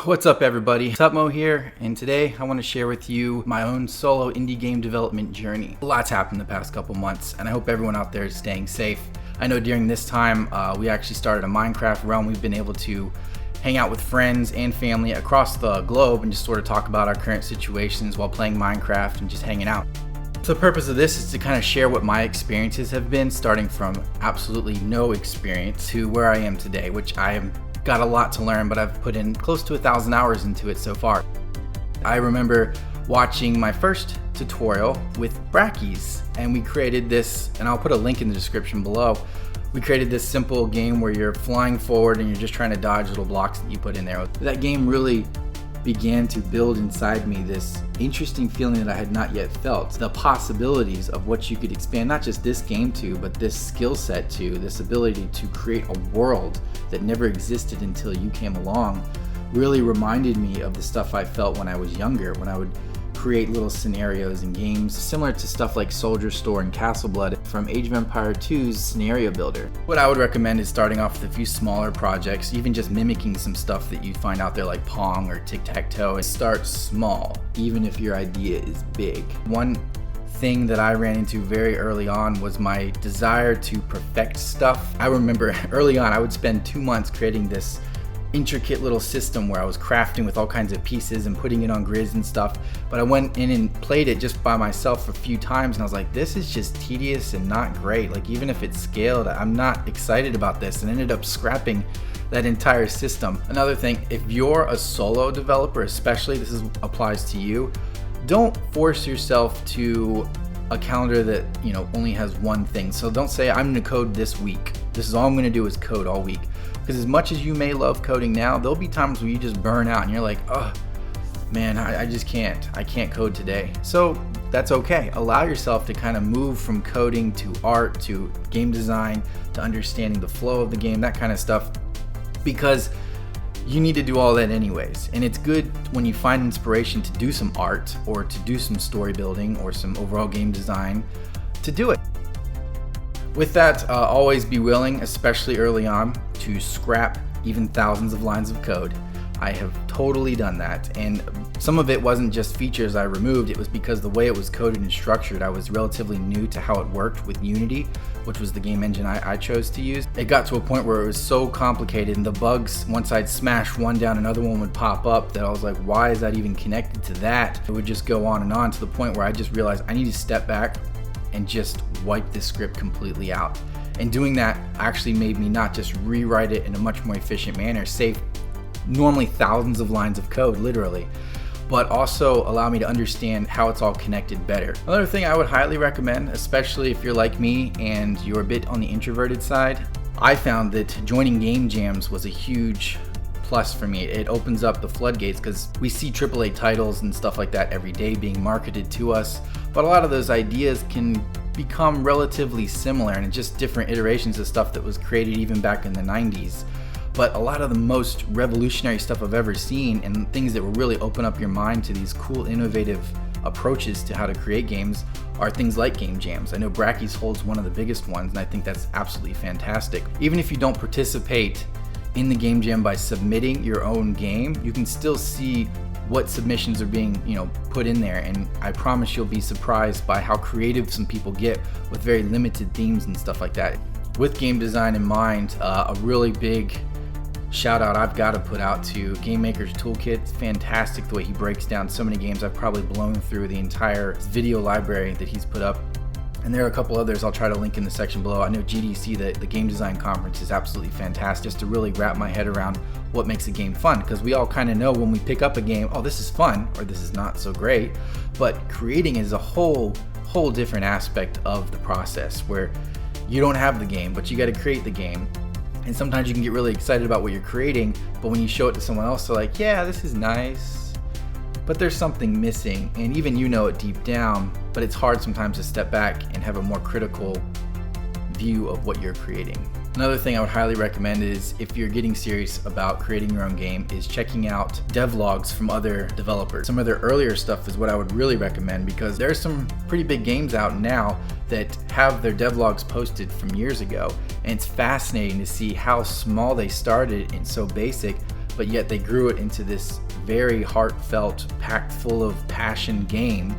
What's up everybody, Tutmo here, and today I want to share with you my own solo indie game development journey. A lot's happened the past couple months, and I hope everyone out there is staying safe. I know during this time, we actually started a Minecraft realm. We've been able to hang out with friends and family across the globe and just sort of talk about our current situations while playing Minecraft and just hanging out. So the purpose of this is to kind of share what my experiences have been, starting from absolutely no experience to where I am today, which I am got a lot to learn, but I've put in close to 1,000 hours into it so far. I remember watching my first tutorial with Brackies, and we created this, and I'll put a link in the description below. We created this simple game where you're flying forward and you're just trying to dodge little blocks that you put in there. That game really began to build inside me this interesting feeling that I had not yet felt. The possibilities of what you could expand not just this game to, but this skill set to, this ability to create a world that never existed until you came along, really reminded me of the stuff I felt when I was younger, when I would create little scenarios and games similar to stuff like Soldier Store and Castle Blood from Age of Empires 2's scenario builder. What I would recommend is starting off with a few smaller projects, even just mimicking some stuff that you find out there like Pong or Tic-Tac-Toe, and start small, even if your idea is big. One thing that I ran into very early on was my desire to perfect stuff. I remember early on I would spend 2 months creating this intricate little system where I was crafting with all kinds of pieces and putting it on grids and stuff, but I went in and played it just by myself a few times and I was like, this is just tedious and not great. Like, even if it's scaled, I'm not excited about this, and ended up scrapping that entire system. Another thing, if you're a solo developer, especially, this applies to you, don't force yourself to a calendar that, you know, only has one thing. So don't say, I'm gonna code this week. This is all I'm gonna do is code all week. Because as much as you may love coding now, there'll be times where you just burn out and you're like, oh man, I just can't. I can't code today. So that's okay. Allow yourself to kind of move from coding to art to game design to understanding the flow of the game, that kind of stuff, because you need to do all that anyways. And it's good when you find inspiration to do some art or to do some story building or some overall game design, to do it. With that, always be willing, especially early on, to scrap even thousands of lines of code. I have totally done that, and some of it wasn't just features I removed, it was because the way it was coded and structured, I was relatively new to how it worked with Unity, which was the game engine I chose to use. It got to a point where it was so complicated, and the bugs, once I'd smash one down, another one would pop up, that I was like, why is that even connected to that? It would just go on, to the point where I just realized I need to step back and just wipe this script completely out. And doing that actually made me not just rewrite it in a much more efficient manner, save normally thousands of lines of code, literally, but also allow me to understand how it's all connected better. Another thing I would highly recommend, especially if you're like me and you're a bit on the introverted side, I found that joining game jams was a huge plus for me. It opens up the floodgates because we see AAA titles and stuff like that every day being marketed to us, but a lot of those ideas can become relatively similar and just different iterations of stuff that was created even back in the 90s. But a lot of the most revolutionary stuff I've ever seen, and things that will really open up your mind to these cool, innovative approaches to how to create games, are things like game jams. I know Brackies holds one of the biggest ones, and I think that's absolutely fantastic. Even if you don't participate in the game jam by submitting your own game, you can still see what submissions are being, put in there, and I promise you'll be surprised by how creative some people get with very limited themes and stuff like that. With game design in mind, a really big shout out I've got to put out to Game Maker's Toolkit. It's fantastic the way he breaks down so many games. I've probably blown through the entire video library that he's put up, and there are a couple others I'll try to link in the section below. I know GDC, the Game Design Conference, is absolutely fantastic, just to really wrap my head around what makes a game fun, because we all kind of know when we pick up a game, oh, this is fun, or this is not so great, but creating is a whole different aspect of the process, where you don't have the game, but you got to create the game. And sometimes you can get really excited about what you're creating, but when you show it to someone else, they're like, yeah, this is nice, but there's something missing, and even you know it deep down, but it's hard sometimes to step back and have a more critical view of what you're creating. Another thing I would highly recommend is, if you're getting serious about creating your own game, is checking out devlogs from other developers. Some of their earlier stuff is what I would really recommend, because there's some pretty big games out now that have their devlogs posted from years ago, and it's fascinating to see how small they started and so basic, but yet they grew it into this very heartfelt, packed full of passion game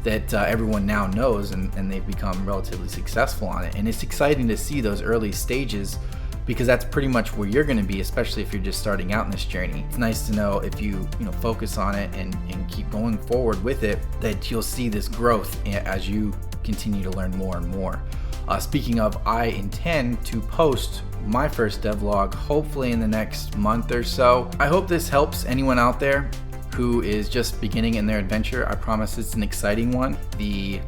that everyone now knows, and they've become relatively successful on it. And it's exciting to see those early stages, because that's pretty much where you're going to be, especially if you're just starting out in this journey. It's nice to know if you focus on it and keep going forward with it, that you'll see this growth as you continue to learn more and more. Speaking of, I intend to post my first devlog hopefully in the next month or so. I hope this helps anyone out there who is just beginning in their adventure. I promise it's an exciting one. The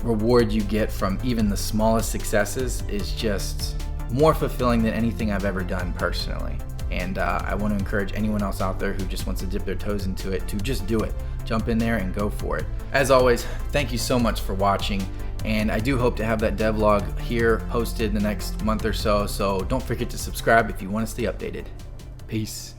reward you get from even the smallest successes is just more fulfilling than anything I've ever done personally. And I want to encourage anyone else out there who just wants to dip their toes into it to just do it. Jump in there and go for it. As always, thank you so much for watching. And I do hope to have that devlog here posted in the next month or so. So don't forget to subscribe if you want to stay updated. Peace.